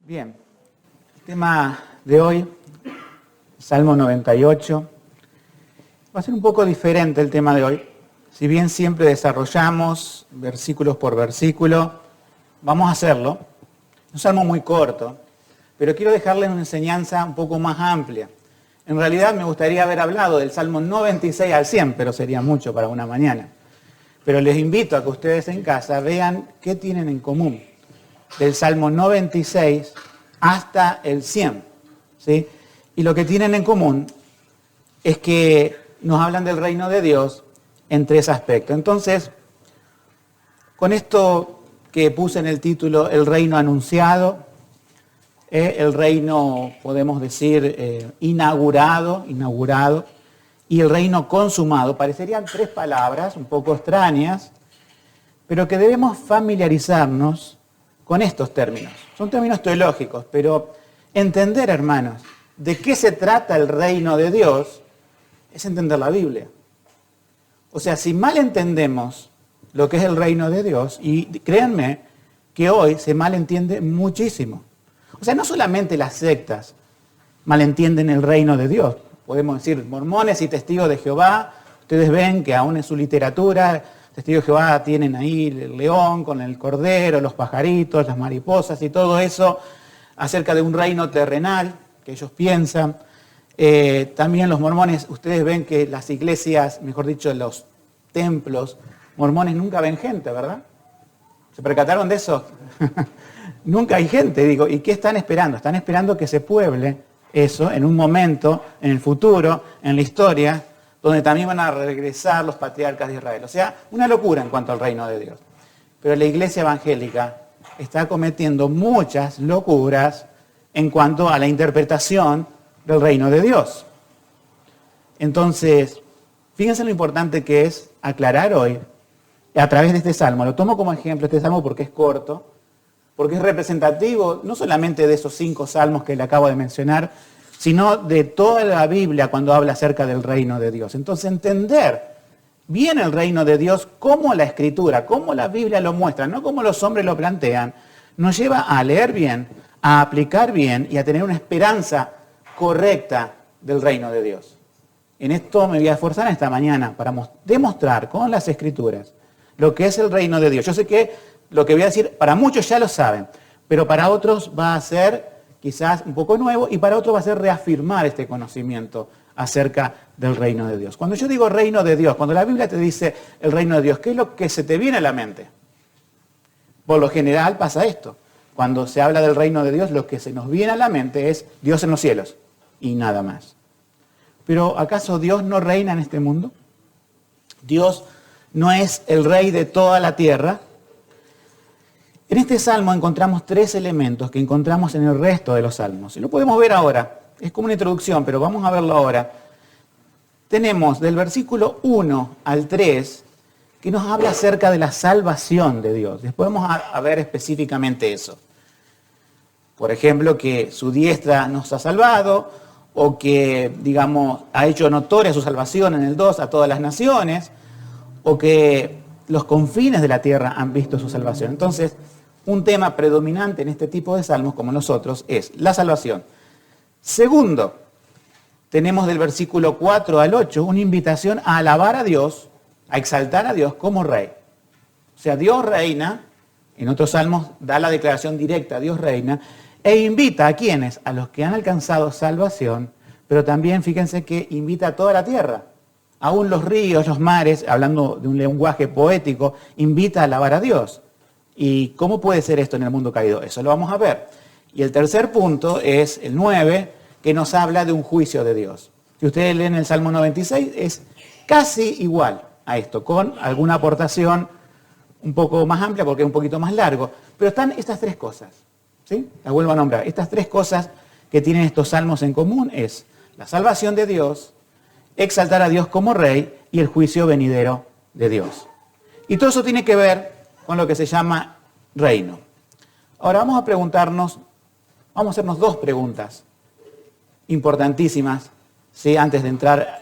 Bien, el tema de hoy, Salmo 98, va a ser un poco diferente el tema de hoy. Si bien siempre desarrollamos versículos por versículo, vamos a hacerlo. Es un salmo muy corto, pero quiero dejarles una enseñanza un poco más amplia. En realidad me gustaría haber hablado del Salmo 96 al 100, pero sería mucho para una mañana. Pero les invito a que ustedes en casa vean qué tienen en común del Salmo 96 hasta el 100. ¿Sí? Y lo que tienen en común es que nos hablan del reino de Dios en tres aspectos. Entonces, con esto que puse en el título, el reino anunciado, el reino, podemos decir, inaugurado, y el reino consumado, parecerían tres palabras un poco extrañas, pero que debemos familiarizarnos con estos términos. Son términos teológicos, pero entender, hermanos, de qué se trata el reino de Dios es entender la Biblia. O sea, si mal entendemos lo que es el reino de Dios, y créanme que hoy se malentiende muchísimo. O sea, no solamente las sectas malentienden el reino de Dios. Podemos decir, mormones y testigos de Jehová, ustedes ven que aún en su literatura, testigos de Jehová tienen ahí el león con el cordero, los pajaritos, las mariposas y todo eso acerca de un reino terrenal que ellos piensan. También los mormones, ustedes ven que las iglesias, mejor dicho, los templos mormones nunca ven gente, ¿verdad? ¿Se percataron de eso? Nunca hay gente, digo. ¿Y qué están esperando? Están esperando que se pueble eso en un momento, en el futuro, en la historia, donde también van a regresar los patriarcas de Israel. O sea, una locura en cuanto al reino de Dios. Pero la iglesia evangélica está cometiendo muchas locuras en cuanto a la interpretación del reino de Dios. Entonces, fíjense lo importante que es aclarar hoy, a través de este salmo. Lo tomo como ejemplo este salmo porque es corto, porque es representativo no solamente de esos 5 salmos que le acabo de mencionar, sino de toda la Biblia cuando habla acerca del reino de Dios. Entonces, entender bien el reino de Dios, como la Escritura, como la Biblia lo muestra, no como los hombres lo plantean, nos lleva a leer bien, a aplicar bien y a tener una esperanza correcta del reino de Dios. En esto me voy a esforzar esta mañana para demostrar con las Escrituras lo que es el reino de Dios. Yo sé que lo que voy a decir, para muchos ya lo saben, pero para otros va a ser quizás un poco nuevo y para otros va a ser reafirmar este conocimiento acerca del reino de Dios. Cuando yo digo reino de Dios, cuando la Biblia te dice el reino de Dios, ¿qué es lo que se te viene a la mente? Por lo general pasa esto. Cuando se habla del reino de Dios, lo que se nos viene a la mente es Dios en los cielos y nada más. Pero ¿acaso Dios no reina en este mundo? ¿Dios no es el rey de toda la tierra? En este salmo encontramos 3 elementos que encontramos en el resto de los salmos. Y lo podemos ver ahora. Es como una introducción, pero vamos a verlo ahora. Tenemos del versículo 1 al 3 que nos habla acerca de la salvación de Dios. Después vamos a ver específicamente eso. Por ejemplo, que su diestra nos ha salvado, o que, digamos, ha hecho notoria su salvación en el 2 a todas las naciones, o que los confines de la tierra han visto su salvación. Entonces, un tema predominante en este tipo de salmos, como nosotros, es la salvación. Segundo, tenemos del versículo 4 al 8 una invitación a alabar a Dios, a exaltar a Dios como rey. O sea, Dios reina, en otros salmos da la declaración directa, Dios reina, e invita a quienes, a los que han alcanzado salvación, pero también fíjense que invita a toda la tierra. Aún los ríos, los mares, hablando de un lenguaje poético, invita a alabar a Dios. ¿Y cómo puede ser esto en el mundo caído? Eso lo vamos a ver. Y el tercer punto es el 9, que nos habla de un juicio de Dios. Si ustedes leen el Salmo 96, es casi igual a esto, con alguna aportación un poco más amplia porque es un poquito más largo. Pero están estas 3 cosas, ¿sí? Las vuelvo a nombrar. Estas 3 cosas que tienen estos salmos en común es la salvación de Dios, exaltar a Dios como rey y el juicio venidero de Dios. Y todo eso tiene que ver con lo que se llama reino. Ahora vamos a preguntarnos, vamos a hacernos 2 preguntas importantísimas, ¿sí? Antes de entrar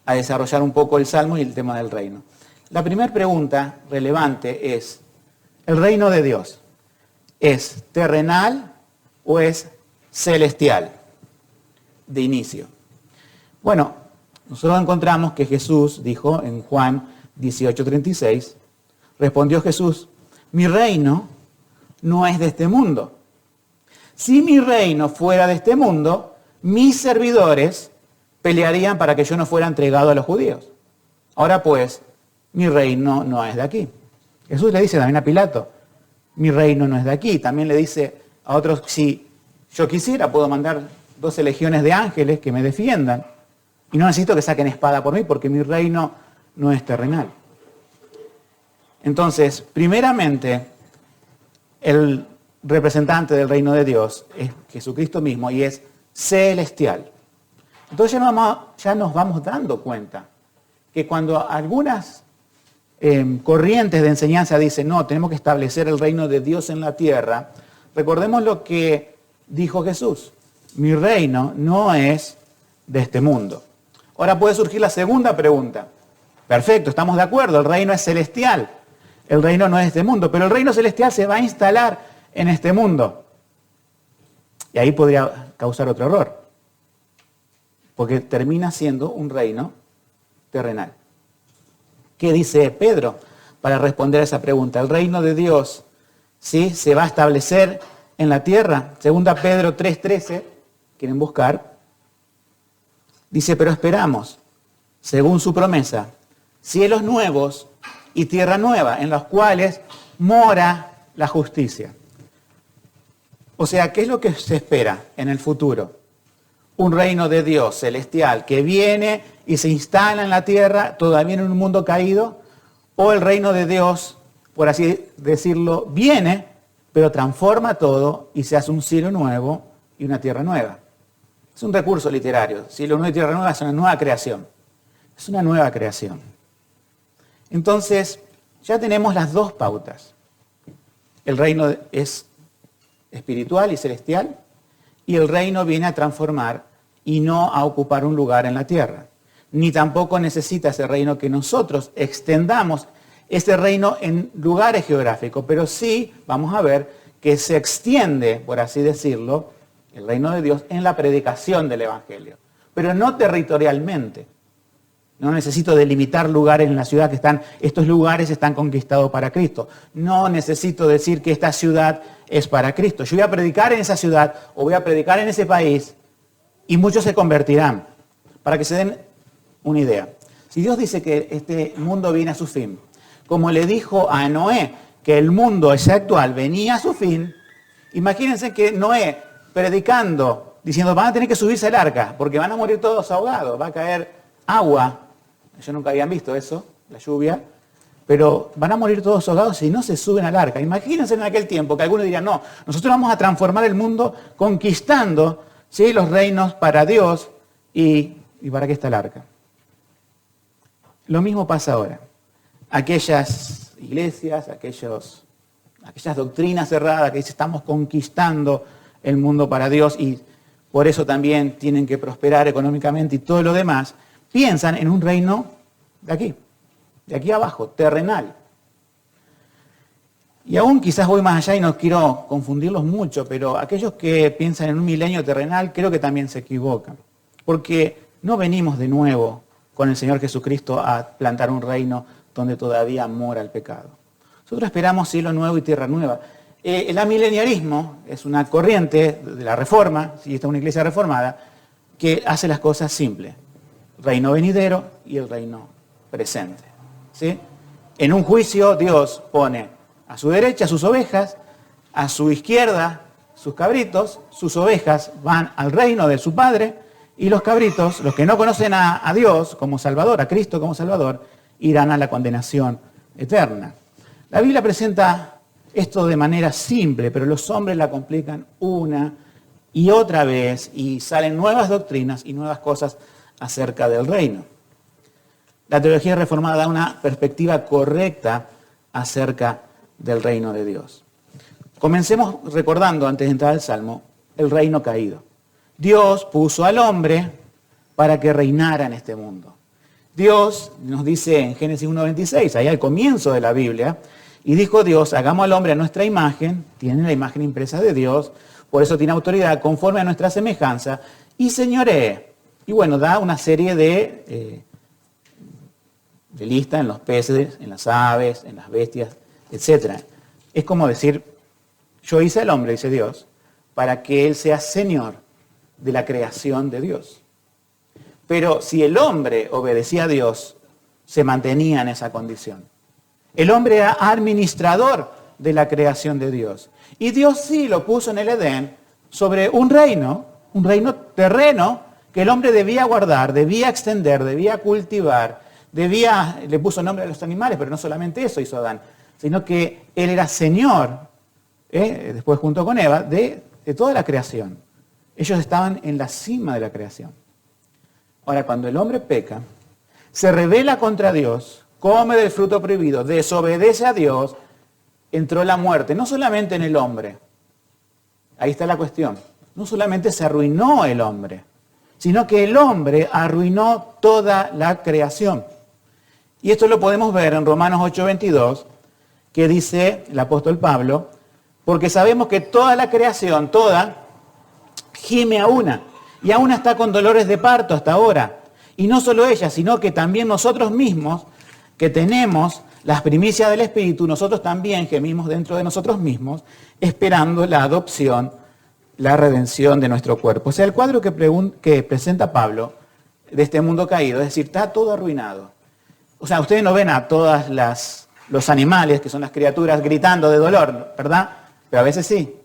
a desarrollar un poco el salmo y el tema del reino. La primera pregunta relevante es, ¿el reino de Dios es terrenal o es celestial de inicio? Bueno, nosotros encontramos que Jesús dijo en Juan 18:36, respondió Jesús, mi reino no es de este mundo. Si mi reino fuera de este mundo, mis servidores pelearían para que yo no fuera entregado a los judíos. Ahora pues, mi reino no es de aquí. Jesús le dice también a Pilato, mi reino no es de aquí. También le dice a otros, si yo quisiera, puedo mandar 12 legiones de ángeles que me defiendan. Y no necesito que saquen espada por mí, porque mi reino no es terrenal. Entonces, primeramente, el representante del reino de Dios es Jesucristo mismo y es celestial. Entonces ya nos vamos dando cuenta que cuando algunas corrientes de enseñanza dicen, no, tenemos que establecer el reino de Dios en la tierra, recordemos lo que dijo Jesús, mi reino no es de este mundo. Ahora puede surgir la segunda pregunta. Perfecto, estamos de acuerdo, el reino es celestial, el reino no es de este mundo, pero el reino celestial se va a instalar en este mundo. Y ahí podría causar otro error, porque termina siendo un reino terrenal. ¿Qué dice Pedro para responder a esa pregunta? El reino de Dios, ¿sí?, se va a establecer en la tierra. Segunda Pedro 3:13, quieren buscar, dice, pero esperamos, según su promesa, cielos nuevos y tierra nueva, en los cuales mora la justicia. O sea, ¿qué es lo que se espera en el futuro? Un reino de Dios celestial que viene y se instala en la tierra, todavía en un mundo caído, o el reino de Dios, por así decirlo, viene, pero transforma todo y se hace un cielo nuevo y una tierra nueva. Es un recurso literario. Cielo nuevo y tierra nueva es una nueva creación. Es una nueva creación. Entonces, ya tenemos las dos pautas. El reino es espiritual y celestial, y el reino viene a transformar y no a ocupar un lugar en la tierra. Ni tampoco necesita ese reino que nosotros extendamos ese reino en lugares geográficos, pero sí vamos a ver que se extiende, por así decirlo, el reino de Dios en la predicación del Evangelio, pero no territorialmente. No necesito delimitar lugares en la ciudad estos lugares están conquistados para Cristo. No necesito decir que esta ciudad es para Cristo. Yo voy a predicar en esa ciudad o voy a predicar en ese país y muchos se convertirán. Para que se den una idea. Si Dios dice que este mundo viene a su fin, como le dijo a Noé que el mundo ese actual venía a su fin, imagínense que Noé predicando, diciendo van a tener que subirse al arca porque van a morir todos ahogados, va a caer agua. Ellos nunca habían visto eso, la lluvia, pero van a morir todos ahogados si no se suben al arca. Imagínense en aquel tiempo que algunos dirían, no, nosotros vamos a transformar el mundo conquistando, ¿sí?, los reinos para Dios y ¿para qué está el arca? Lo mismo pasa ahora. Aquellas iglesias, aquellas doctrinas cerradas que dicen estamos conquistando el mundo para Dios y por eso también tienen que prosperar económicamente y todo lo demás, piensan en un reino de aquí abajo, terrenal. Y aún quizás voy más allá y no quiero confundirlos mucho, pero aquellos que piensan en un milenio terrenal creo que también se equivocan. Porque no venimos de nuevo con el Señor Jesucristo a plantar un reino donde todavía mora el pecado. Nosotros esperamos cielo nuevo y tierra nueva. El amileniarismo es una corriente de la Reforma, si esta es una iglesia reformada, que hace las cosas simples. Reino venidero y el reino presente. ¿Sí? En un juicio Dios pone a su derecha sus ovejas, a su izquierda sus cabritos, sus ovejas van al reino de su Padre y los cabritos, los que no conocen a Dios como Salvador, a Cristo como Salvador, irán a la condenación eterna. La Biblia presenta esto de manera simple, pero los hombres la complican una y otra vez y salen nuevas doctrinas y nuevas cosas acerca del reino. La teología reformada da una perspectiva correcta acerca del reino de Dios. Comencemos recordando, antes de entrar al Salmo, el reino caído. Dios puso al hombre para que reinara en este mundo. Dios nos dice en Génesis 1:26, ahí al comienzo de la Biblia, y dijo Dios, hagamos al hombre a nuestra imagen, tiene la imagen impresa de Dios, por eso tiene autoridad, conforme a nuestra semejanza, y señoree. Y bueno, da una serie de lista en los peces, en las aves, en las bestias, etc. Es como decir, yo hice al hombre, dice Dios, para que él sea señor de la creación de Dios. Pero si el hombre obedecía a Dios, se mantenía en esa condición. El hombre era administrador de la creación de Dios. Y Dios sí lo puso en el Edén sobre un reino terreno que el hombre debía guardar, debía extender, debía cultivar, le puso nombre a los animales, pero no solamente eso hizo Adán, sino que él era señor, después junto con Eva, de toda la creación. Ellos estaban en la cima de la creación. Ahora, cuando el hombre peca, se rebela contra Dios, come del fruto prohibido, desobedece a Dios, entró la muerte, no solamente en el hombre. Ahí está la cuestión. No solamente se arruinó el hombre, sino que el hombre arruinó toda la creación. Y esto lo podemos ver en Romanos 8:22, que dice el apóstol Pablo, porque sabemos que toda la creación, toda, gime a una, y aún está con dolores de parto hasta ahora. Y no solo ella, sino que también nosotros mismos, que tenemos las primicias del Espíritu, nosotros también gemimos dentro de nosotros mismos, esperando la adopción, la redención de nuestro cuerpo. O sea, el cuadro que presenta Pablo de este mundo caído, es decir, está todo arruinado. O sea, ustedes no ven a todos los animales, que son las criaturas, gritando de dolor, ¿verdad? Pero a veces sí.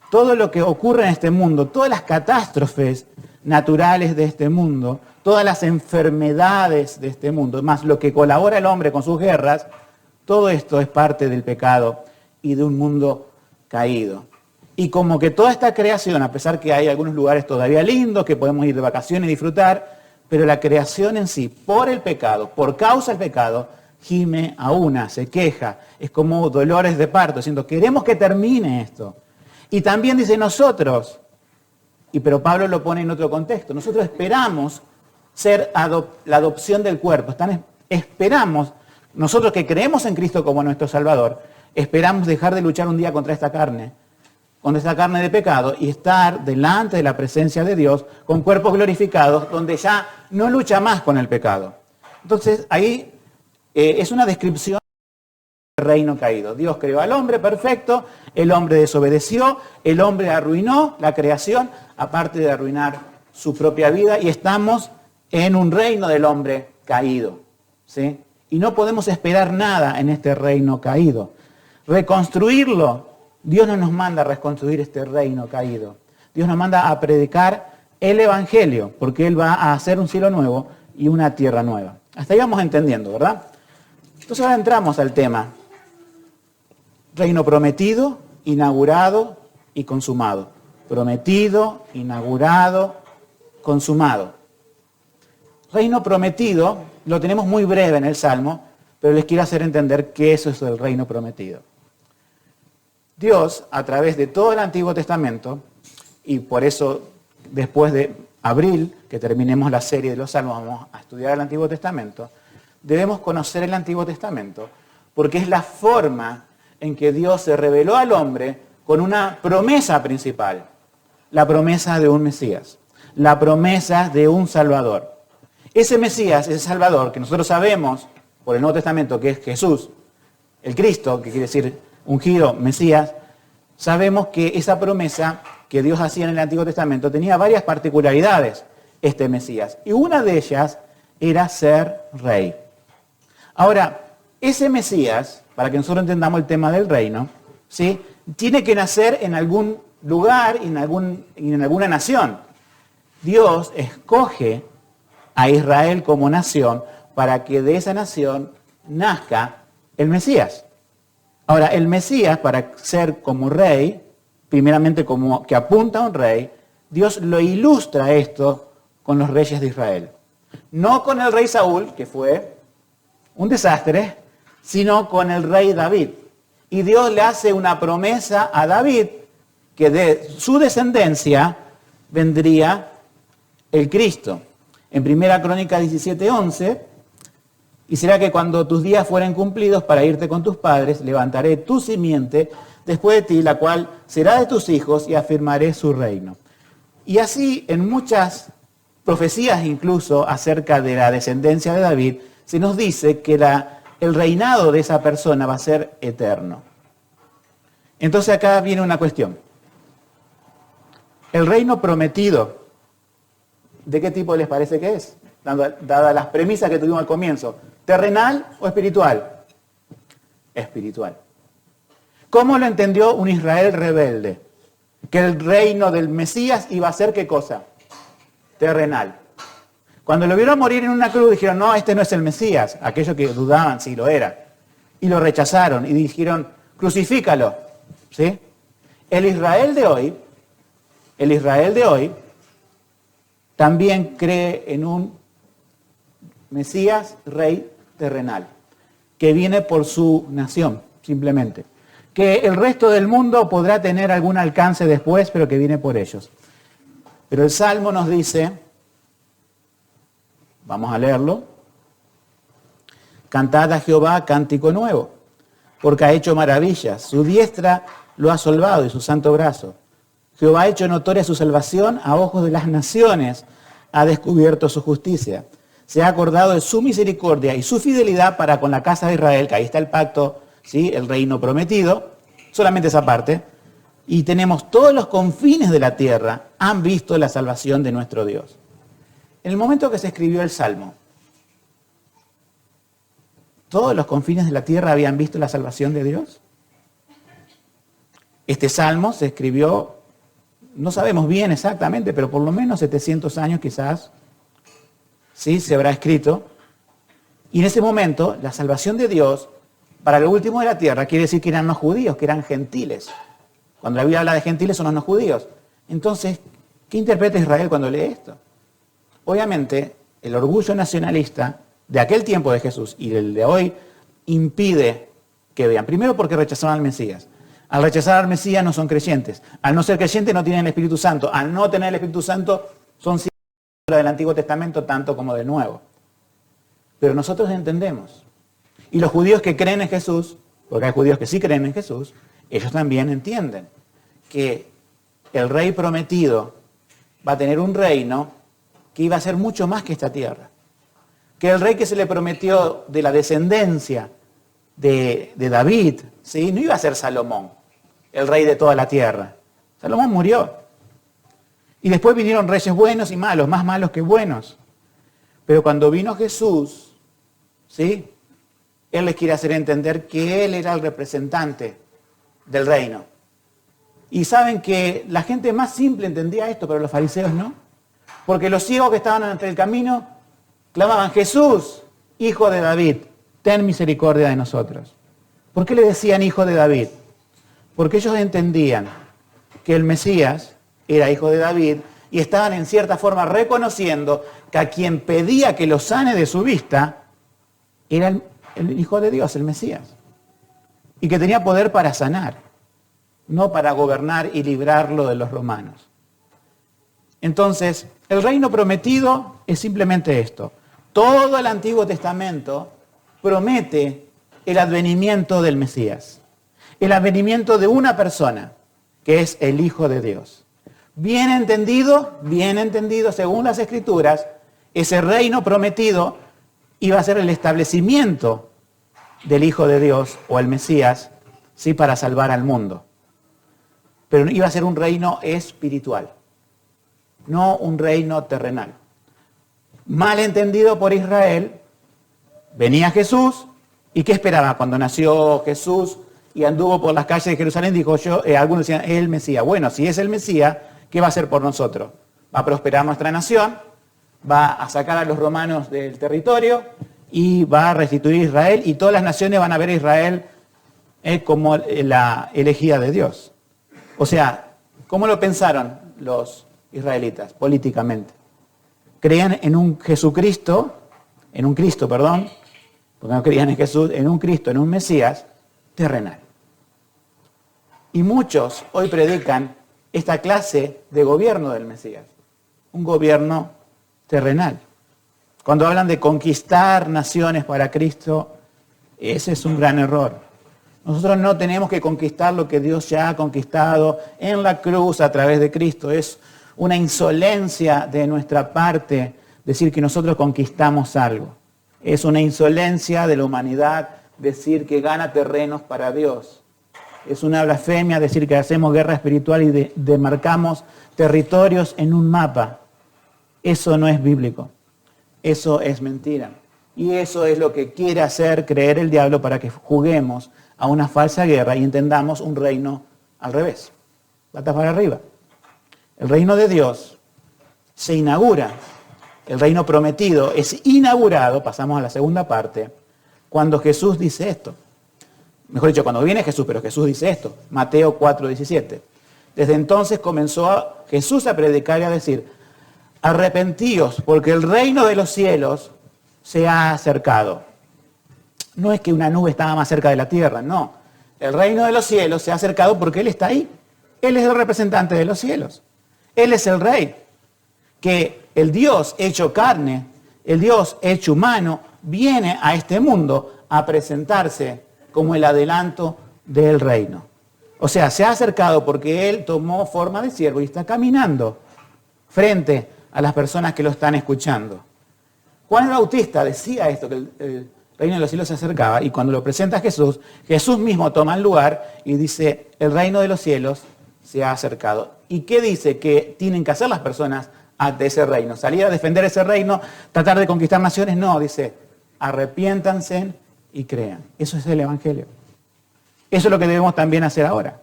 Todo lo que ocurre en este mundo, todas las catástrofes naturales de este mundo, todas las enfermedades de este mundo, más lo que colabora el hombre con sus guerras, todo esto es parte del pecado y de un mundo caído. Y como que toda esta creación, a pesar que hay algunos lugares todavía lindos, que podemos ir de vacaciones y disfrutar, pero la creación en sí, por el pecado, por causa del pecado, gime a una, se queja, es como dolores de parto, diciendo, queremos que termine esto. Y también dice nosotros, pero Pablo lo pone en otro contexto, nosotros esperamos ser la adopción del cuerpo, esperamos, nosotros que creemos en Cristo como nuestro Salvador, esperamos dejar de luchar un día contra esta carne de pecado y estar delante de la presencia de Dios con cuerpos glorificados donde ya no lucha más con el pecado. Entonces ahí es una descripción del reino caído. Dios creó al hombre perfecto, el hombre desobedeció, el hombre arruinó la creación, aparte de arruinar su propia vida, y estamos en un reino del hombre caído, ¿sí? Y no podemos esperar nada en este reino caído. Reconstruirlo, Dios no nos manda a reconstruir este reino caído. Dios nos manda a predicar el Evangelio, porque Él va a hacer un cielo nuevo y una tierra nueva. Hasta ahí vamos entendiendo, ¿verdad? Entonces ahora entramos al tema. Reino prometido, inaugurado y consumado. Prometido, inaugurado, consumado. Reino prometido, lo tenemos muy breve en el Salmo, pero les quiero hacer entender que eso es el reino prometido. Dios, a través de todo el Antiguo Testamento, y por eso después de abril, que terminemos la serie de los Salmos, vamos a estudiar el Antiguo Testamento, debemos conocer el Antiguo Testamento, porque es la forma en que Dios se reveló al hombre con una promesa principal, la promesa de un Mesías, la promesa de un Salvador. Ese Mesías, ese Salvador, que nosotros sabemos por el Nuevo Testamento que es Jesús, el Cristo, que quiere decir ungido, Mesías, sabemos que esa promesa que Dios hacía en el Antiguo Testamento tenía varias particularidades, este Mesías. Y una de ellas era ser rey. Ahora, ese Mesías, para que nosotros entendamos el tema del reino, ¿sí?, tiene que nacer en algún lugar y en alguna nación. Dios escoge a Israel como nación para que de esa nación nazca el Mesías. Ahora, el Mesías, para ser como rey, primeramente como que apunta a un rey, Dios lo ilustra esto con los reyes de Israel. No con el rey Saúl, que fue un desastre, sino con el rey David. Y Dios le hace una promesa a David que de su descendencia vendría el Cristo. En 1 Crónica 17:11, y será que cuando tus días fueren cumplidos para irte con tus padres, levantaré tu simiente después de ti, la cual será de tus hijos y afirmaré su reino. Y así en muchas profecías incluso acerca de la descendencia de David, se nos dice que el reinado de esa persona va a ser eterno. Entonces acá viene una cuestión. El reino prometido, ¿de qué tipo les parece que es? Dadas las premisas que tuvimos al comienzo, ¿terrenal o espiritual? Espiritual. ¿Cómo lo entendió un Israel rebelde? Que el reino del Mesías iba a ser ¿qué cosa? Terrenal. Cuando lo vieron morir en una cruz dijeron, no, este no es el Mesías. Aquellos que dudaban si lo era. Y lo rechazaron y dijeron, crucifícalo. ¿Sí? El Israel de hoy también cree en un Mesías, rey terrenal, que viene por su nación, simplemente. Que el resto del mundo podrá tener algún alcance después, pero que viene por ellos. Pero el Salmo nos dice, vamos a leerlo, cantad a Jehová cántico nuevo, porque ha hecho maravillas, su diestra lo ha solvado y su santo brazo. Jehová ha hecho notoria su salvación a ojos de las naciones, ha descubierto su justicia. Se ha acordado de su misericordia y su fidelidad para con la casa de Israel, que ahí está el pacto, ¿sí? El reino prometido, solamente esa parte. Y tenemos todos los confines de la tierra, han visto la salvación de nuestro Dios. En el momento que se escribió el Salmo, ¿todos los confines de la tierra habían visto la salvación de Dios? Este Salmo se escribió, no sabemos bien exactamente, pero por lo menos 700 años quizás, ¿sí? Se habrá escrito. Y en ese momento, la salvación de Dios, para lo último de la tierra, quiere decir que eran no judíos, que eran gentiles. Cuando la Biblia habla de gentiles son los no judíos. Entonces, ¿qué interpreta Israel cuando lee esto? Obviamente, el orgullo nacionalista de aquel tiempo de Jesús y del de hoy impide que vean. Primero porque rechazaron al Mesías. Al rechazar al Mesías no son creyentes. Al no ser creyentes no tienen el Espíritu Santo. Al no tener el Espíritu Santo son siervos del Antiguo Testamento tanto como del Nuevo. Pero nosotros entendemos. Y los judíos que creen en Jesús, porque hay judíos que sí creen en Jesús, ellos también entienden que el rey prometido va a tener un reino que iba a ser mucho más que esta tierra. Que el rey que se le prometió de la descendencia de David, ¿sí? No iba a ser Salomón, el rey de toda la tierra. Salomón murió. Y después vinieron reyes buenos y malos, más malos que buenos. Pero cuando vino Jesús, ¿sí? Él les quiere hacer entender que Él era el representante del reino. Y saben que la gente más simple entendía esto, pero los fariseos no. Porque los ciegos que estaban ante el camino clamaban, Jesús, hijo de David, ten misericordia de nosotros. ¿Por qué le decían hijo de David? Porque ellos entendían que el Mesías era hijo de David y estaban en cierta forma reconociendo que a quien pedía que lo sane de su vista era el Hijo de Dios, el Mesías. Y que tenía poder para sanar, no para gobernar y librarlo de los romanos. Entonces, el reino prometido es simplemente esto. Todo el Antiguo Testamento promete el advenimiento del Mesías. El advenimiento de una persona, que es el Hijo de Dios. Bien entendido, según las Escrituras, ese reino prometido iba a ser el establecimiento del Hijo de Dios o el Mesías, sí, para salvar al mundo. Pero iba a ser un reino espiritual, no un reino terrenal. Mal entendido por Israel, venía Jesús, ¿y qué esperaba? Cuando nació Jesús y anduvo por las calles de Jerusalén, dijo algunos decían, es el Mesías. Bueno, si es el Mesías, ¿qué va a hacer por nosotros? Va a prosperar nuestra nación, va a sacar a los romanos del territorio y va a restituir a Israel y todas las naciones van a ver a Israel como la elegida de Dios. O sea, ¿cómo lo pensaron los israelitas políticamente? Creían en un Jesucristo, porque no creían en Jesús, en un Cristo, en un Mesías terrenal. Y muchos hoy predican esta clase de gobierno del Mesías, un gobierno terrenal. Cuando hablan de conquistar naciones para Cristo, ese es un gran error. Nosotros no tenemos que conquistar lo que Dios ya ha conquistado en la cruz a través de Cristo. Es una insolencia de nuestra parte decir que nosotros conquistamos algo. Es una insolencia de la humanidad decir que gana terrenos para Dios. Es una blasfemia decir que hacemos guerra espiritual y demarcamos territorios en un mapa. Eso no es bíblico. Eso es mentira. Y eso es lo que quiere hacer creer el diablo para que juguemos a una falsa guerra y entendamos un reino al revés. Patas para arriba. El reino de Dios se inaugura. El reino prometido es inaugurado, pasamos a la segunda parte, cuando Jesús dice esto. Mejor dicho, cuando viene Jesús, pero Jesús dice esto. Mateo 4:17. Desde entonces comenzó Jesús a predicar y a decir: arrepentíos, porque el reino de los cielos se ha acercado. No es que una nube estaba más cerca de la tierra, no. El reino de los cielos se ha acercado porque Él está ahí. Él es el representante de los cielos. Él es el rey. Que el Dios hecho carne, el Dios hecho humano, viene a este mundo a presentarse como el adelanto del reino. O sea, se ha acercado porque Él tomó forma de siervo y está caminando frente a las personas que lo están escuchando. Juan el Bautista decía esto, que el reino de los cielos se acercaba, y cuando lo presenta a Jesús, Jesús mismo toma el lugar y dice: el reino de los cielos se ha acercado. ¿Y qué dice que tienen que hacer las personas ante ese reino? ¿Salir a defender ese reino? ¿Tratar de conquistar naciones? No, dice: arrepiéntanse y crean. Eso es el Evangelio. Eso es lo que debemos también hacer ahora.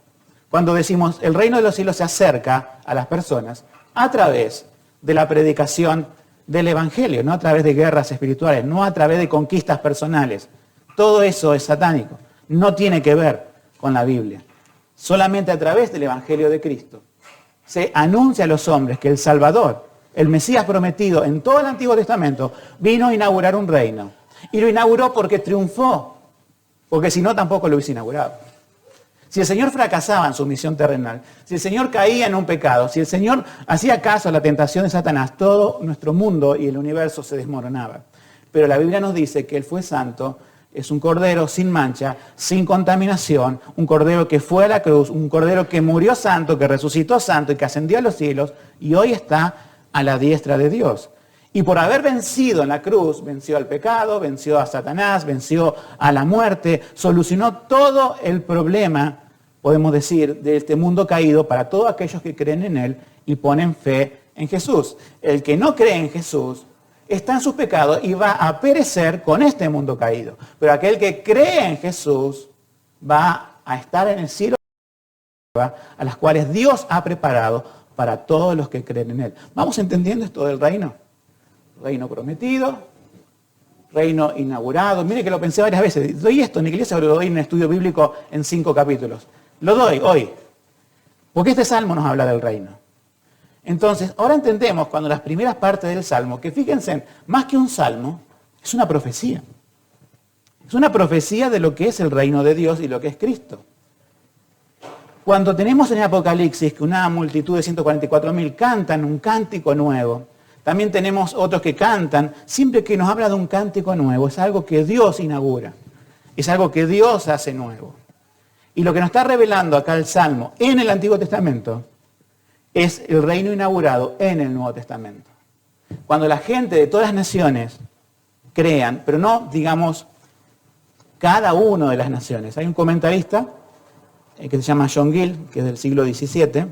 Cuando decimos el reino de los cielos se acerca a las personas a través de la predicación del Evangelio, no a través de guerras espirituales, no a través de conquistas personales. Todo eso es satánico. No tiene que ver con la Biblia. Solamente a través del Evangelio de Cristo se anuncia a los hombres que el Salvador, el Mesías prometido en todo el Antiguo Testamento, vino a inaugurar un reino. Y lo inauguró porque triunfó. Porque si no, tampoco lo hubiese inaugurado. Si el Señor fracasaba en su misión terrenal, si el Señor caía en un pecado, si el Señor hacía caso a la tentación de Satanás, todo nuestro mundo y el universo se desmoronaba. Pero la Biblia nos dice que Él fue santo, es un cordero sin mancha, sin contaminación, un cordero que fue a la cruz, un cordero que murió santo, que resucitó santo y que ascendió a los cielos y hoy está a la diestra de Dios. Y por haber vencido en la cruz, venció al pecado, venció a Satanás, venció a la muerte, solucionó todo el problema, podemos decir, de este mundo caído para todos aquellos que creen en Él y ponen fe en Jesús. El que no cree en Jesús está en sus pecados y va a perecer con este mundo caído. Pero aquel que cree en Jesús va a estar en el cielo, a las cuales Dios ha preparado para todos los que creen en Él. ¿Vamos entendiendo esto del reino? Reino prometido, reino inaugurado. Mire que lo pensé varias veces. Doy esto en la iglesia, pero lo doy en un estudio bíblico en 5 capítulos. Lo doy hoy, porque este salmo nos habla del reino. Entonces, ahora entendemos cuando las primeras partes del salmo, que fíjense, más que un salmo, es una profecía. Es una profecía de lo que es el reino de Dios y lo que es Cristo. Cuando tenemos en el Apocalipsis que una multitud de 144.000 cantan un cántico nuevo, también tenemos otros que cantan, siempre que nos habla de un cántico nuevo, es algo que Dios inaugura, es algo que Dios hace nuevo. Y lo que nos está revelando acá el Salmo en el Antiguo Testamento es el reino inaugurado en el Nuevo Testamento. Cuando la gente de todas las naciones crean, pero no, digamos, cada una de las naciones. Hay un comentarista que se llama John Gill, que es del siglo XVII,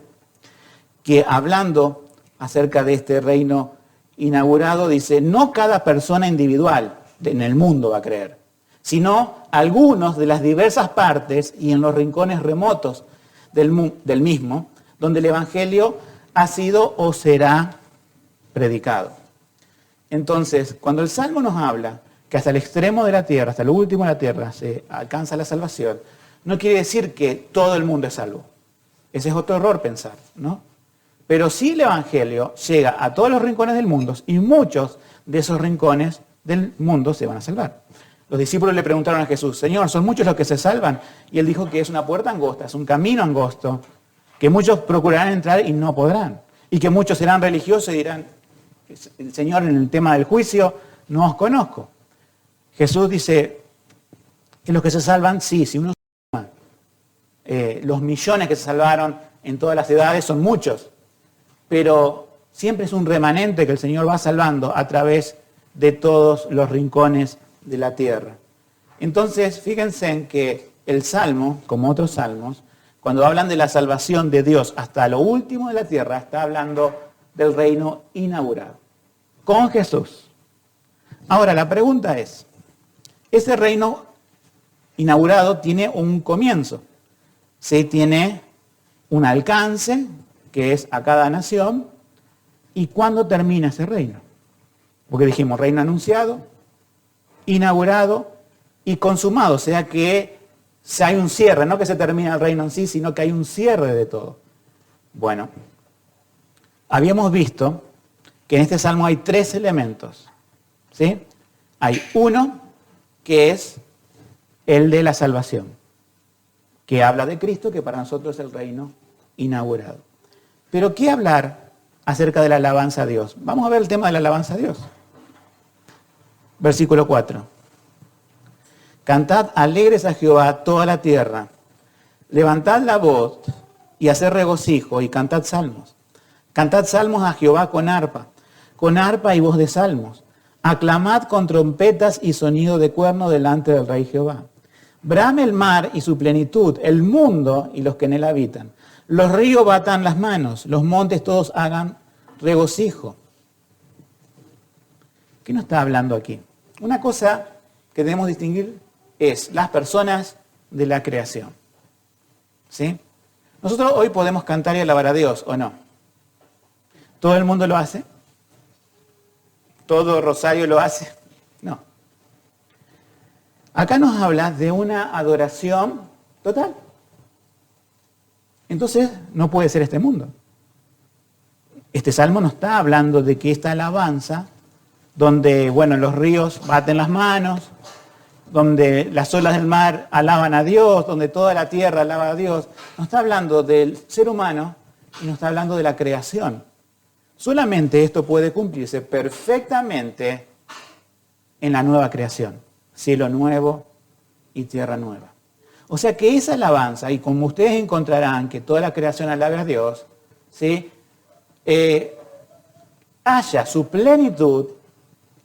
que hablando acerca de este reino inaugurado, dice: no cada persona individual en el mundo va a creer, sino algunos de las diversas partes y en los rincones remotos del mismo, donde el Evangelio ha sido o será predicado. Entonces, cuando el Salmo nos habla que hasta el extremo de la tierra, hasta lo último de la tierra, se alcanza la salvación, no quiere decir que todo el mundo es salvo. Ese es otro error pensar, ¿no? Pero sí el Evangelio llega a todos los rincones del mundo y muchos de esos rincones del mundo se van a salvar. Los discípulos le preguntaron a Jesús: Señor, ¿son muchos los que se salvan? Y Él dijo que es una puerta angosta, es un camino angosto, que muchos procurarán entrar y no podrán. Y que muchos serán religiosos y dirán: Señor, en el tema del juicio no os conozco. Jesús dice que los que se salvan, sí, si uno se los millones que se salvaron en todas las edades son muchos, pero siempre es un remanente que el Señor va salvando a través de todos los rincones de la tierra. Entonces, fíjense en que el Salmo, como otros salmos, cuando hablan de la salvación de Dios hasta lo último de la tierra, está hablando del reino inaugurado, con Jesús. Ahora, la pregunta es, ese reino inaugurado tiene un comienzo, ¿sí? Tiene un alcance, que es a cada nación, ¿y cuándo termina ese reino? Porque dijimos, reino anunciado, inaugurado y consumado, o sea que hay un cierre, no que se termina el reino en sí, sino que hay un cierre de todo. Bueno, habíamos visto que en este salmo hay 3 elementos, ¿sí? Hay uno que es el de la salvación, que habla de Cristo, que para nosotros es el reino inaugurado. Pero ¿qué hablar acerca de la alabanza a Dios? Vamos a ver el tema de la alabanza a Dios. Versículo 4. Cantad alegres a Jehová toda la tierra. Levantad la voz y haced regocijo y cantad salmos. Cantad salmos a Jehová con arpa y voz de salmos. Aclamad con trompetas y sonido de cuerno delante del Rey Jehová. Brame el mar y su plenitud, el mundo y los que en él habitan. Los ríos batan las manos, los montes todos hagan regocijo. ¿Qué nos está hablando aquí? Una cosa que debemos distinguir es las personas de la creación. ¿Sí? Nosotros hoy podemos cantar y alabar a Dios, ¿o no? ¿Todo el mundo lo hace? ¿Todo Rosario lo hace? No. Acá nos habla de una adoración total. Entonces, no puede ser este mundo. Este salmo no está hablando de que esta alabanza, donde, bueno, los ríos baten las manos, donde las olas del mar alaban a Dios, donde toda la tierra alaba a Dios, no está hablando del ser humano y no está hablando de la creación. Solamente esto puede cumplirse perfectamente en la nueva creación, cielo nuevo y tierra nueva. O sea que esa alabanza, y como ustedes encontrarán que toda la creación alabe a Dios, ¿sí? Haya su plenitud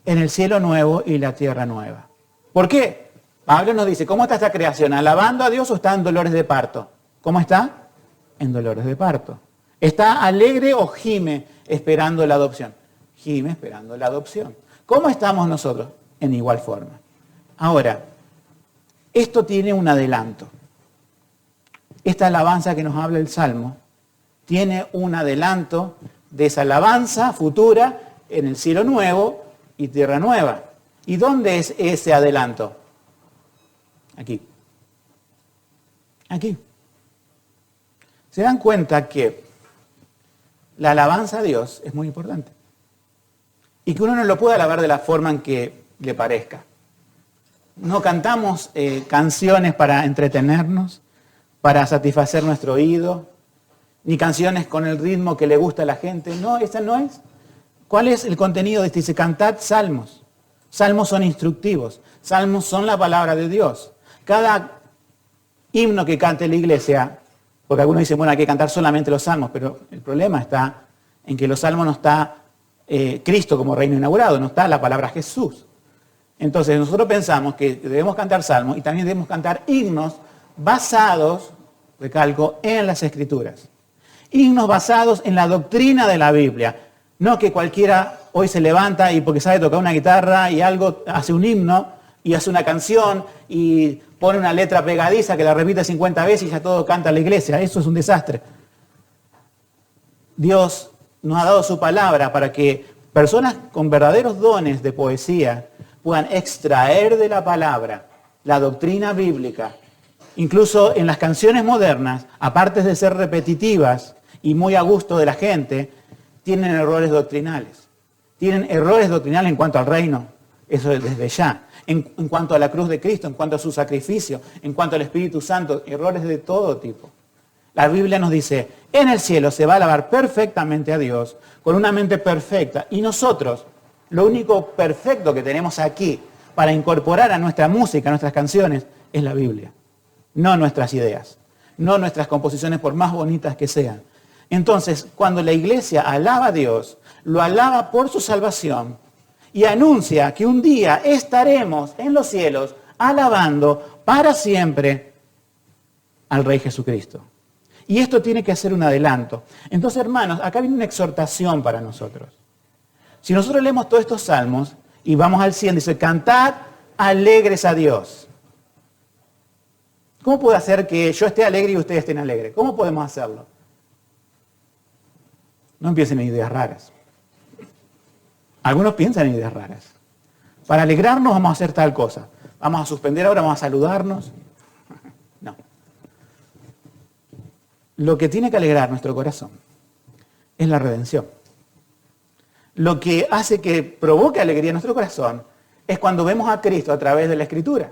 en el cielo nuevo y la tierra nueva. ¿Por qué? Pablo nos dice, ¿cómo está esta creación? ¿Alabando a Dios o está en dolores de parto? ¿Cómo está? En dolores de parto. ¿Está alegre o gime esperando la adopción? Gime esperando la adopción. ¿Cómo estamos nosotros? En igual forma. Ahora, esto tiene un adelanto. Esta alabanza que nos habla el Salmo tiene un adelanto de esa alabanza futura en el cielo nuevo y tierra nueva. ¿Y dónde es ese adelanto? Aquí. Aquí. Se dan cuenta que la alabanza a Dios es muy importante. Y que uno no lo puede alabar de la forma en que le parezca. No cantamos canciones para entretenernos, para satisfacer nuestro oído, ni canciones con el ritmo que le gusta a la gente. No, esa no es. ¿Cuál es el contenido de este? Dice, cantad salmos. Salmos son instructivos. Salmos son la palabra de Dios. Cada himno que cante la iglesia, porque algunos dicen, bueno, hay que cantar solamente los salmos, pero el problema está en que los salmos no está Cristo como reino inaugurado, no está la palabra Jesús. Entonces nosotros pensamos que debemos cantar salmos y también debemos cantar himnos basados, recalco, en las Escrituras. Himnos basados en la doctrina de la Biblia. No que cualquiera hoy se levanta y porque sabe tocar una guitarra y algo hace un himno y hace una canción y pone una letra pegadiza que la repite 50 veces y ya todo canta la iglesia. Eso es un desastre. Dios nos ha dado su palabra para que personas con verdaderos dones de poesía puedan extraer de la palabra la doctrina bíblica. Incluso en las canciones modernas, aparte de ser repetitivas y muy a gusto de la gente, tienen errores doctrinales. Tienen errores doctrinales en cuanto al reino, eso es desde ya. En cuanto a la cruz de Cristo, en cuanto a su sacrificio, en cuanto al Espíritu Santo, errores de todo tipo. La Biblia nos dice, en el cielo se va a alabar perfectamente a Dios, con una mente perfecta. Y nosotros, lo único perfecto que tenemos aquí para incorporar a nuestra música, a nuestras canciones, es la Biblia. No nuestras ideas, no nuestras composiciones por más bonitas que sean. Entonces, cuando la iglesia alaba a Dios, lo alaba por su salvación y anuncia que un día estaremos en los cielos alabando para siempre al Rey Jesucristo. Y esto tiene que ser un adelanto. Entonces, hermanos, acá viene una exhortación para nosotros. Si nosotros leemos todos estos salmos y vamos al 100, dice, cantad alegres a Dios. ¿Cómo puede hacer que yo esté alegre y ustedes estén alegres? ¿Cómo podemos hacerlo? No empiecen en ideas raras. Algunos piensan en ideas raras. Para alegrarnos vamos a hacer tal cosa. Vamos a suspender ahora, vamos a saludarnos. No. Lo que tiene que alegrar nuestro corazón es la redención. Lo que hace que provoque alegría en nuestro corazón es cuando vemos a Cristo a través de la Escritura.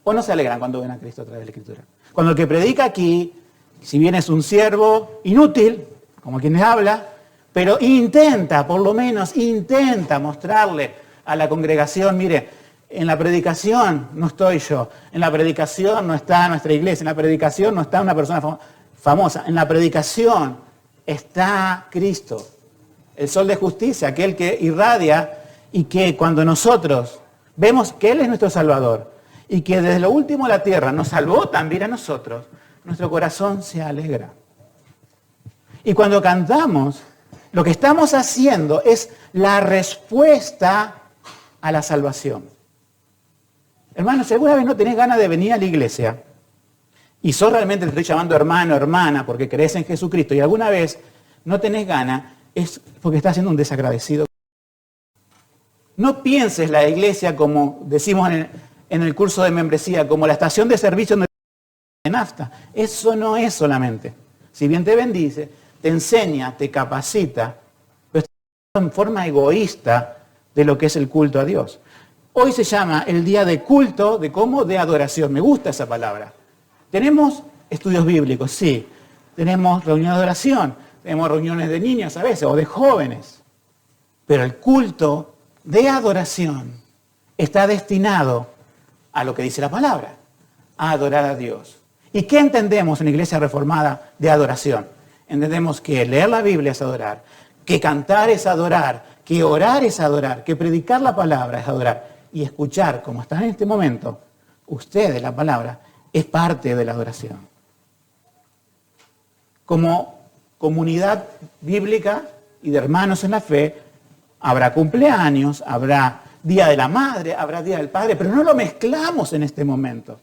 ¿O no se alegran cuando ven a Cristo a través de la Escritura? Cuando el que predica aquí, si bien es un siervo inútil, como quien les habla, pero intenta, por lo menos intenta mostrarle a la congregación, mire, en la predicación no estoy yo, en la predicación no está nuestra iglesia, en la predicación no está una persona famosa, en la predicación está Cristo, el sol de justicia, aquel que irradia y que cuando nosotros vemos que Él es nuestro Salvador y que desde lo último de la tierra nos salvó también a nosotros, nuestro corazón se alegra. Y cuando cantamos, lo que estamos haciendo es la respuesta a la salvación. Hermanos, si alguna vez no tenés ganas de venir a la iglesia, y sos realmente, te estoy llamando hermano, hermana, porque crees en Jesucristo, y alguna vez no tenés ganas, es porque estás siendo un desagradecido. No pienses la iglesia como decimos en el curso de membresía, como la estación de servicio de nafta. Eso no es solamente. Si bien te bendice, te enseña, te capacita, pero está en forma egoísta de lo que es el culto a Dios. Hoy se llama el día de culto, ¿de cómo? De adoración. Me gusta esa palabra. Tenemos estudios bíblicos, sí. Tenemos reuniones de oración, tenemos reuniones de niños a veces, o de jóvenes. Pero el culto de adoración está destinado a lo que dice la palabra, a adorar a Dios. ¿Y qué entendemos en la Iglesia Reformada de adoración? Entendemos que leer la Biblia es adorar, que cantar es adorar, que orar es adorar, que predicar la palabra es adorar. Y escuchar, como está en este momento, ustedes la palabra, es parte de la adoración. Como comunidad bíblica y de hermanos en la fe, habrá cumpleaños, habrá Día de la Madre, habrá Día del Padre, pero no lo mezclamos en este momento.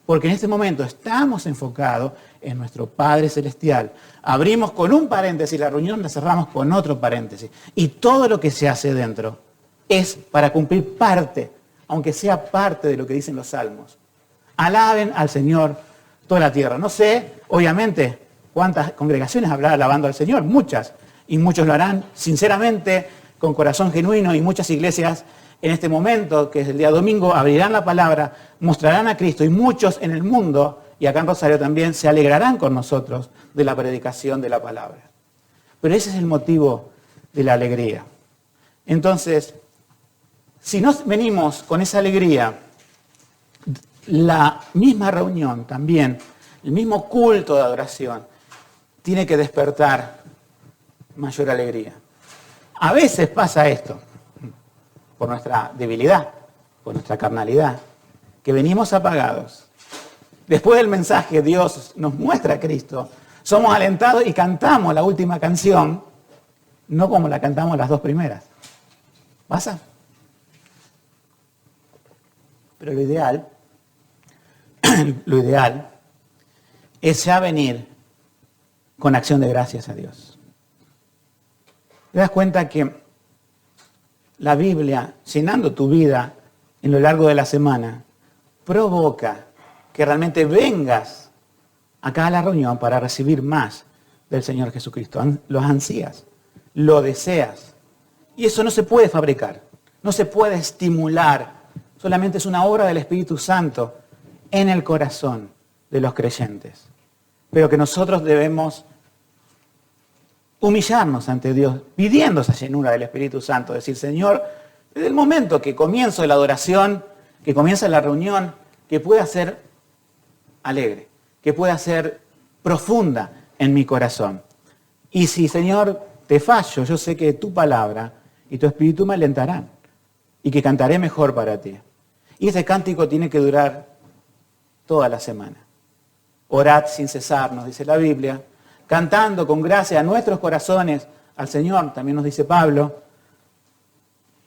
Porque en este momento estamos enfocados en nuestro Padre Celestial. Abrimos con un paréntesis la reunión, la cerramos con otro paréntesis. Y todo lo que se hace dentro es para cumplir parte, aunque sea parte de lo que dicen los salmos. Alaben al Señor toda la tierra. No sé, obviamente, cuántas congregaciones habrá alabando al Señor, muchas. Y muchos lo harán sinceramente, con corazón genuino, y muchas iglesias en este momento, que es el día domingo, abrirán la palabra, mostrarán a Cristo, y muchos en el mundo, y acá en Rosario también, se alegrarán con nosotros de la predicación de la palabra. Pero ese es el motivo de la alegría. Entonces, si no venimos con esa alegría, la misma reunión también, el mismo culto de adoración, tiene que despertar mayor alegría. A veces pasa esto, por nuestra debilidad, por nuestra carnalidad, que venimos apagados. Después del mensaje, Dios nos muestra a Cristo, somos alentados y cantamos la última canción, no como la cantamos las dos primeras. ¿Pasa? Pero lo ideal es ya venir con acción de gracias a Dios. ¿Te das cuenta que la Biblia, llenando tu vida en lo largo de la semana, provoca que realmente vengas acá a la reunión para recibir más del Señor Jesucristo? Lo ansías, lo deseas. Y eso no se puede fabricar, no se puede estimular. Solamente es una obra del Espíritu Santo en el corazón de los creyentes. Pero que nosotros debemos humillarnos ante Dios, pidiendo esa llenura del Espíritu Santo. Decir, Señor, desde el momento que comienzo la adoración, que comienza la reunión, que pueda ser alegre, que pueda ser profunda en mi corazón. Y si, Señor, te fallo, yo sé que tu palabra y tu espíritu me alentarán y que cantaré mejor para ti. Y ese cántico tiene que durar toda la semana. Orad sin cesar, nos dice la Biblia, cantando con gracia a nuestros corazones al Señor, también nos dice Pablo.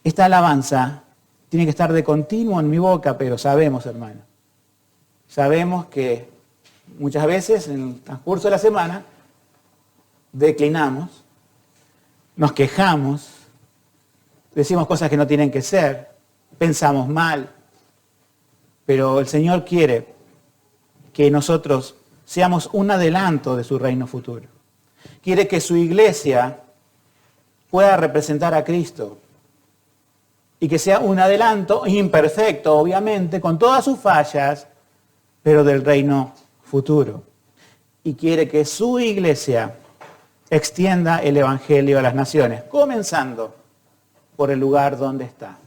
Esta alabanza tiene que estar de continuo en mi boca, pero sabemos, hermano, sabemos que muchas veces en el transcurso de la semana declinamos, nos quejamos, decimos cosas que no tienen que ser, pensamos mal, pero el Señor quiere que nosotros seamos un adelanto de su reino futuro. Quiere que su iglesia pueda representar a Cristo y que sea un adelanto imperfecto, obviamente, con todas sus fallas, pero del reino futuro. Y quiere que su iglesia extienda el evangelio a las naciones, comenzando por el lugar donde está.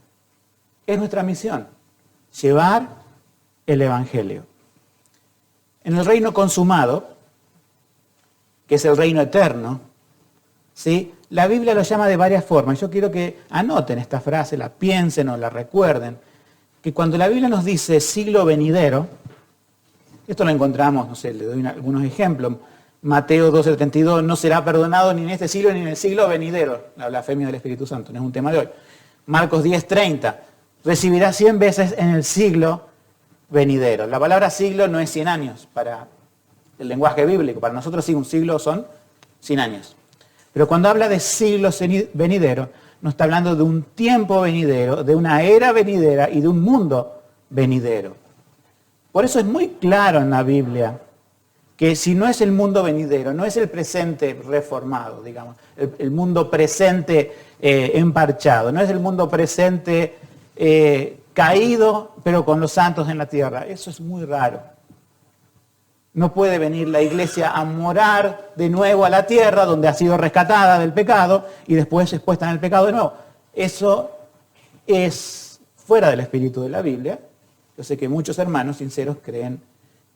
Es nuestra misión, llevar el evangelio. En el reino consumado, que es el reino eterno, ¿sí? La Biblia lo llama de varias formas. Yo quiero que anoten esta frase, la piensen o la recuerden, que cuando la Biblia nos dice siglo venidero, esto lo encontramos, no sé, le doy algunos ejemplos. Mateo 12:32, no será perdonado ni en este siglo ni en el siglo venidero, la blasfemia del Espíritu Santo, no es un tema de hoy. Marcos 10:30, recibirá 100 veces en el siglo venidero. La palabra siglo no es 100 años para el lenguaje bíblico, para nosotros sí, un siglo son 100 años. Pero cuando habla de siglo venidero, no está hablando de un tiempo venidero, de una era venidera y de un mundo venidero. Por eso es muy claro en la Biblia que si no es el mundo venidero, no es el presente reformado, digamos, el mundo presente emparchado, no es el mundo presente caído, pero con los santos en la tierra. Eso es muy raro. No puede venir la iglesia a morar de nuevo a la tierra, donde ha sido rescatada del pecado, y después expuesta en el pecado de nuevo. Eso es fuera del espíritu de la Biblia. Yo sé que muchos hermanos sinceros creen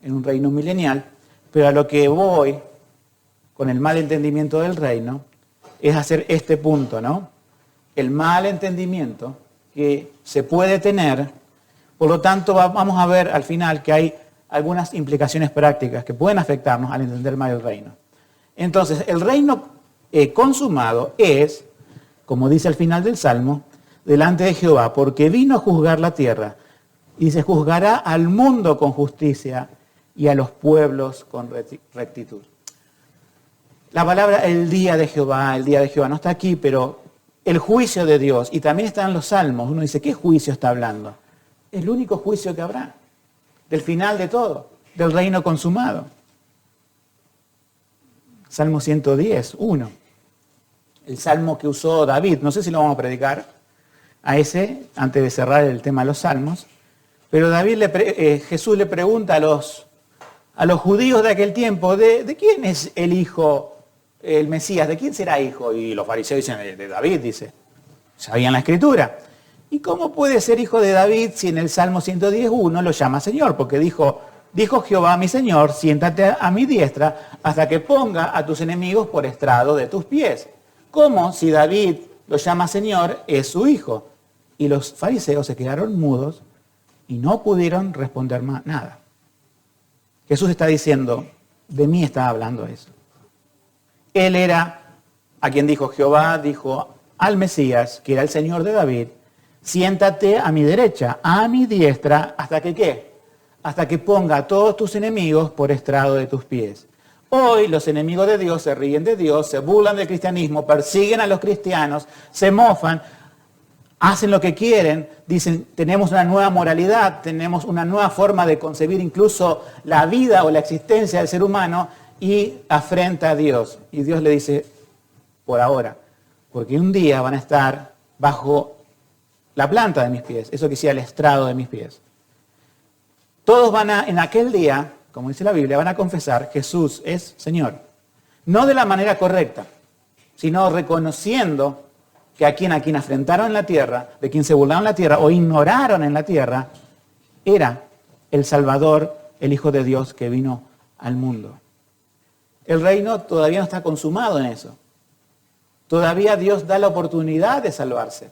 en un reino milenial, pero a lo que voy con el mal entendimiento del reino es hacer este punto, ¿no? El mal entendimiento que se puede tener, por lo tanto vamos a ver al final que hay algunas implicaciones prácticas que pueden afectarnos al entender mal el reino. Entonces, el reino consumado es, como dice al final del Salmo, delante de Jehová, porque vino a juzgar la tierra, y se juzgará al mundo con justicia y a los pueblos con rectitud. La palabra el día de Jehová no está aquí, pero el juicio de Dios, y también está en los Salmos. Uno dice, ¿qué juicio está hablando? Es el único juicio que habrá, del final de todo, del reino consumado. Salmo 110, 1. El salmo que usó David, no sé si lo vamos a predicar a ese, antes de cerrar el tema de los salmos, pero Jesús le pregunta a los judíos de aquel tiempo, ¿de quién es el hijo, el Mesías? ¿De quién será hijo? Y los fariseos dicen, de David, dice. Sabían la escritura. ¿Y cómo puede ser hijo de David si en el Salmo 110:1 lo llama Señor? Porque dijo Jehová a mi Señor, siéntate a mi diestra hasta que ponga a tus enemigos por estrado de tus pies. ¿Cómo si David lo llama Señor es su hijo? Y los fariseos se quedaron mudos y no pudieron responder más nada. Jesús está diciendo, de mí está hablando eso. Él era a quien dijo Jehová, dijo al Mesías, que era el Señor de David, siéntate a mi derecha, a mi diestra, ¿hasta que qué? Hasta que ponga a todos tus enemigos por estrado de tus pies. Hoy los enemigos de Dios se ríen de Dios, se burlan del cristianismo, persiguen a los cristianos, se mofan, hacen lo que quieren, dicen, tenemos una nueva moralidad, tenemos una nueva forma de concebir incluso la vida o la existencia del ser humano, y afrenta a Dios. Y Dios le dice, por ahora, porque un día van a estar bajo la planta de mis pies, eso que sea el estrado de mis pies. Todos en aquel día, como dice la Biblia, van a confesar, Jesús es Señor. No de la manera correcta, sino reconociendo que a quien afrentaron en la tierra, de quien se burlaron en la tierra o ignoraron en la tierra, era el Salvador, el Hijo de Dios que vino al mundo. el reino todavía no está consumado en eso. Todavía Dios da la oportunidad de salvarse.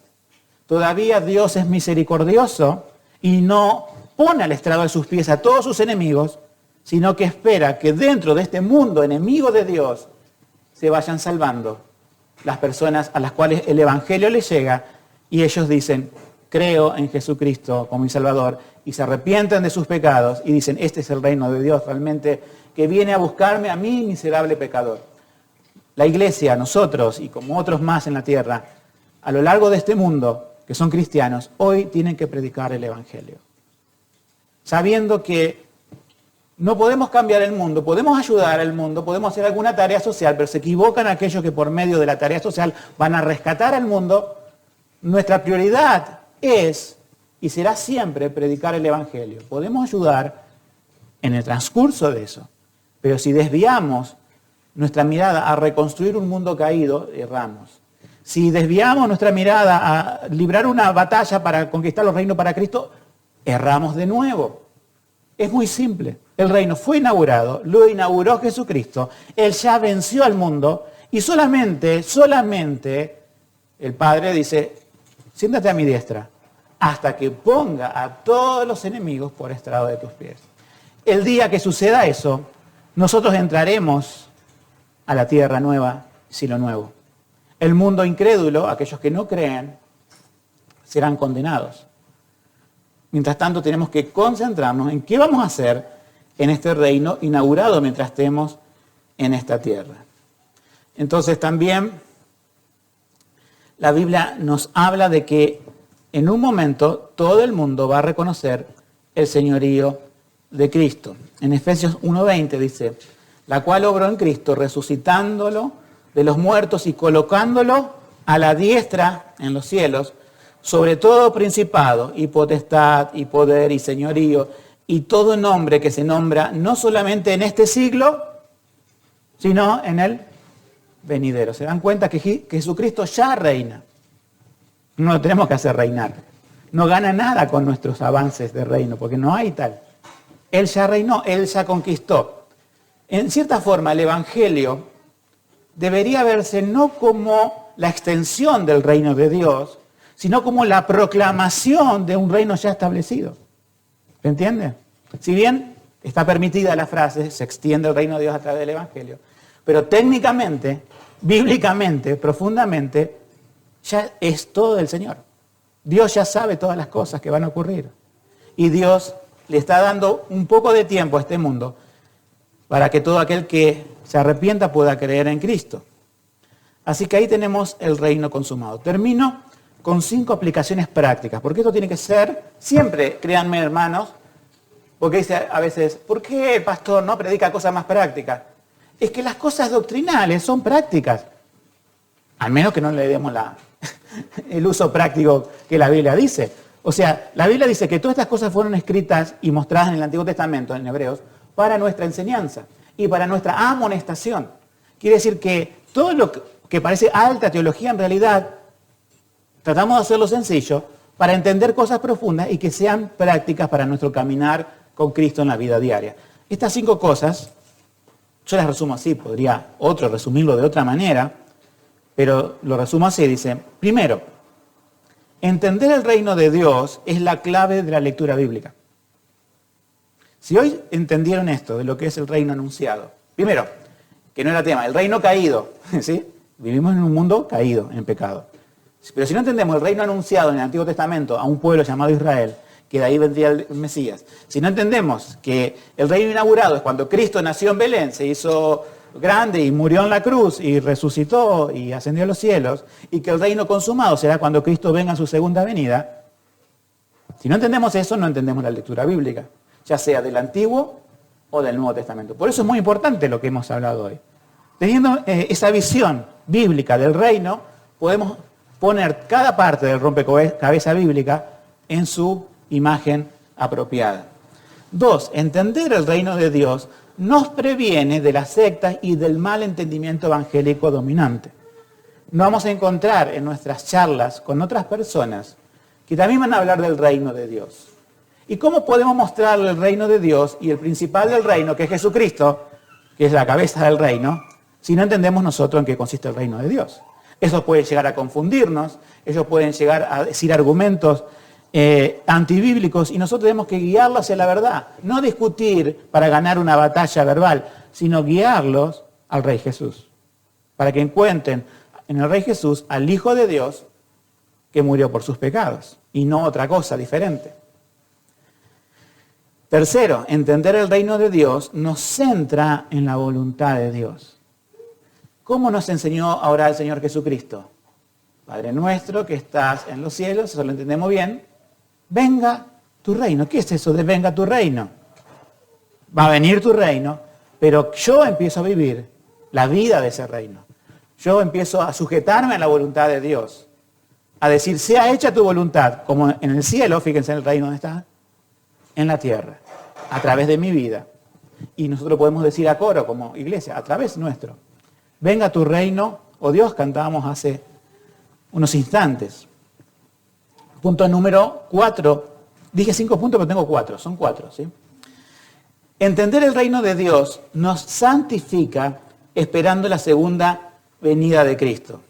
Todavía Dios es misericordioso y no pone al estrado de sus pies a todos sus enemigos, sino que espera que dentro de este mundo enemigo de Dios se vayan salvando las personas a las cuales el Evangelio les llega y ellos dicen, creo en Jesucristo como mi Salvador, y se arrepienten de sus pecados y dicen, este es el reino de Dios realmente que viene a buscarme a mí, miserable pecador. La iglesia, nosotros y como otros más en la tierra, a lo largo de este mundo, que son cristianos, hoy tienen que predicar el Evangelio. Sabiendo que no podemos cambiar el mundo, podemos ayudar al mundo, podemos hacer alguna tarea social, pero se equivocan aquellos que por medio de la tarea social van a rescatar al mundo. Nuestra prioridad es y será siempre predicar el Evangelio. Podemos ayudar en el transcurso de eso, pero si desviamos nuestra mirada a reconstruir un mundo caído, erramos. Si desviamos nuestra mirada a librar una batalla para conquistar los reinos para Cristo, erramos de nuevo. Es muy simple. El reino fue inaugurado, lo inauguró Jesucristo, Él ya venció al mundo y solamente el Padre dice, siéntate a mi diestra, hasta que ponga a todos los enemigos por estrado de tus pies. El día que suceda eso, nosotros entraremos a la tierra nueva, cielo nuevo. El mundo incrédulo, aquellos que no creen, serán condenados. Mientras tanto, tenemos que concentrarnos en qué vamos a hacer en este reino inaugurado mientras estemos en esta tierra. Entonces, también la Biblia nos habla de que en un momento todo el mundo va a reconocer el señorío de Cristo. En Efesios 1:20 dice, la cual obró en Cristo, resucitándolo de los muertos y colocándolo a la diestra en los cielos, sobre todo principado y potestad y poder y señorío y todo nombre que se nombra no solamente en este siglo, sino en el venidero. ¿Se dan cuenta que Jesucristo ya reina? No lo tenemos que hacer reinar. No gana nada con nuestros avances de reino, porque no hay tal. Él ya reinó, Él ya conquistó. En cierta forma, el Evangelio debería verse no como la extensión del reino de Dios, sino como la proclamación de un reino ya establecido. ¿Se entiende? Si bien está permitida la frase, se extiende el reino de Dios a través del Evangelio, pero técnicamente, bíblicamente, profundamente, ya es todo del Señor. Dios ya sabe todas las cosas que van a ocurrir. Y Dios le está dando un poco de tiempo a este mundo para que todo aquel que se arrepienta pueda creer en Cristo. Así que ahí tenemos el reino consumado. Termino con 5 aplicaciones prácticas, porque esto tiene que ser, siempre, créanme hermanos, porque dice a veces, ¿por qué el pastor no predica cosas más prácticas? Es que las cosas doctrinales son prácticas, al menos que no le demos el uso práctico que la Biblia dice. O sea, la Biblia dice que todas estas cosas fueron escritas y mostradas en el Antiguo Testamento, en Hebreos, para nuestra enseñanza y para nuestra amonestación. Quiere decir que todo lo que parece alta teología en realidad tratamos de hacerlo sencillo para entender cosas profundas y que sean prácticas para nuestro caminar con Cristo en la vida diaria. Estas 5 cosas, yo las resumo así, podría otro resumirlo de otra manera, pero lo resumo así, dice, primero, entender el reino de Dios es la clave de la lectura bíblica. Si hoy entendieron esto de lo que es el reino anunciado, primero, que no era tema, el reino caído, ¿sí? Vivimos en un mundo caído, en pecado. Pero si no entendemos el reino anunciado en el Antiguo Testamento a un pueblo llamado Israel, que de ahí vendría el Mesías, si no entendemos que el reino inaugurado es cuando Cristo nació en Belén, se hizo grande y murió en la cruz y resucitó y ascendió a los cielos, y que el reino consumado será cuando Cristo venga en su segunda venida, si no entendemos eso, no entendemos la lectura bíblica, ya sea del Antiguo o del Nuevo Testamento. Por eso es muy importante lo que hemos hablado hoy. Teniendo esa visión bíblica del reino, podemos poner cada parte del rompecabezas bíblica en su imagen apropiada. 2, entender el reino de Dios nos previene de las sectas y del mal entendimiento evangélico dominante. Nos vamos a encontrar en nuestras charlas con otras personas que también van a hablar del reino de Dios. ¿Y cómo podemos mostrarle el reino de Dios y el principal del reino, que es Jesucristo, que es la cabeza del reino, si no entendemos nosotros en qué consiste el reino de Dios. Eso puede llegar a confundirnos, ellos pueden llegar a decir argumentos antibíblicos y nosotros tenemos que guiarlos hacia la verdad. No discutir para ganar una batalla verbal, sino guiarlos al Rey Jesús. Para que encuentren en el Rey Jesús al Hijo de Dios que murió por sus pecados y no otra cosa diferente. Tercero, entender el reino de Dios nos centra en la voluntad de Dios. ¿Cómo nos enseñó a orar el Señor Jesucristo? Padre nuestro que estás en los cielos, eso lo entendemos bien, venga tu reino. ¿Qué es eso de venga tu reino? Va a venir tu reino, pero yo empiezo a vivir la vida de ese reino. Yo empiezo a sujetarme a la voluntad de Dios, a decir, sea hecha tu voluntad, como en el cielo, fíjense en el reino donde está, en la tierra, a través de mi vida. Y nosotros podemos decir a coro, como iglesia, a través nuestro. Venga tu reino, oh Dios, cantábamos hace unos instantes. Punto número 4. Dije 5 puntos, pero tengo 4, son 4, ¿sí? Entender el reino de Dios nos santifica esperando la segunda venida de Cristo.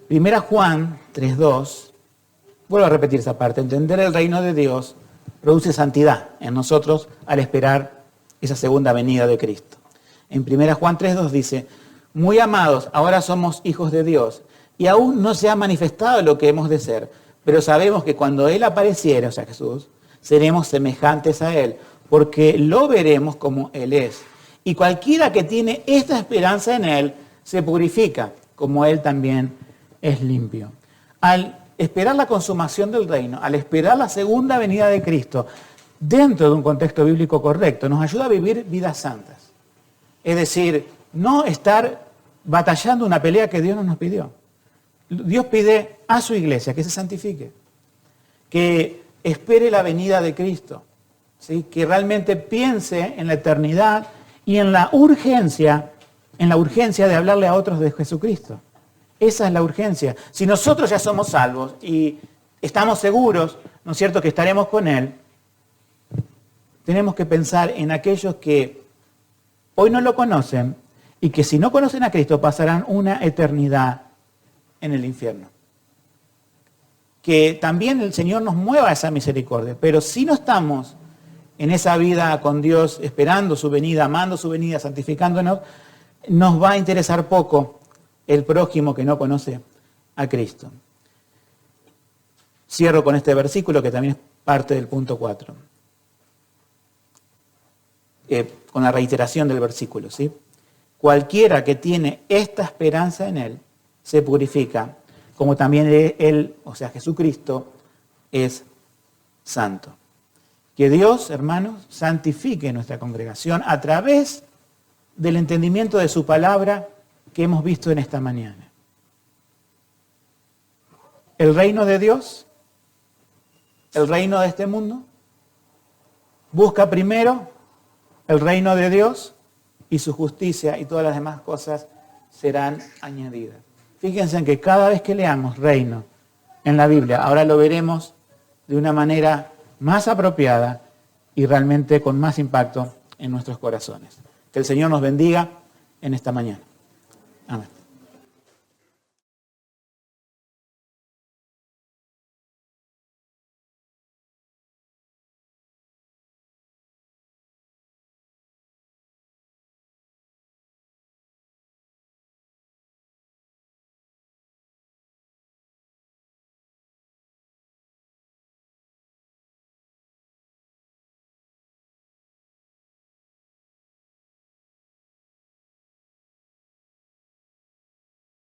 1 Juan 3:2, vuelvo a repetir esa parte, entender el reino de Dios produce santidad en nosotros al esperar esa segunda venida de Cristo. En 1 Juan 3:2 dice, muy amados, ahora somos hijos de Dios y aún no se ha manifestado lo que hemos de ser, pero sabemos que cuando Él apareciere, o sea Jesús, seremos semejantes a Él, porque lo veremos como Él es. Y cualquiera que tiene esta esperanza en Él, se purifica, como Él también es limpio. Al esperar la consumación del reino, al esperar la segunda venida de Cristo, dentro de un contexto bíblico correcto, nos ayuda a vivir vidas santas. Es decir, no estar batallando una pelea que Dios no nos pidió. Dios pide a su iglesia que se santifique, que espere la venida de Cristo, ¿sí? Que realmente piense en la eternidad y en la urgencia de hablarle a otros de Jesucristo. Esa es la urgencia. Si nosotros ya somos salvos y estamos seguros, ¿no es cierto?, que estaremos con Él, tenemos que pensar en aquellos que hoy no lo conocen y que si no conocen a Cristo pasarán una eternidad en el infierno. Que también el Señor nos mueva a esa misericordia, pero si no estamos en esa vida con Dios, esperando su venida, amando su venida, santificándonos, nos va a interesar poco el prójimo que no conoce a Cristo. Cierro con este versículo que también es parte del punto 4. Con la reiteración del versículo, ¿sí? Cualquiera que tiene esta esperanza en Él, se purifica, como también Él, o sea Jesucristo, es santo. Que Dios, hermanos, santifique nuestra congregación a través del entendimiento de su palabra que hemos visto en esta mañana. El reino de Dios, el reino de este mundo, busca primero el reino de Dios y su justicia y todas las demás cosas serán añadidas. Fíjense en que cada vez que leamos reino en la Biblia, ahora lo veremos de una manera más apropiada y realmente con más impacto en nuestros corazones. Que el Señor nos bendiga en esta mañana. Amén.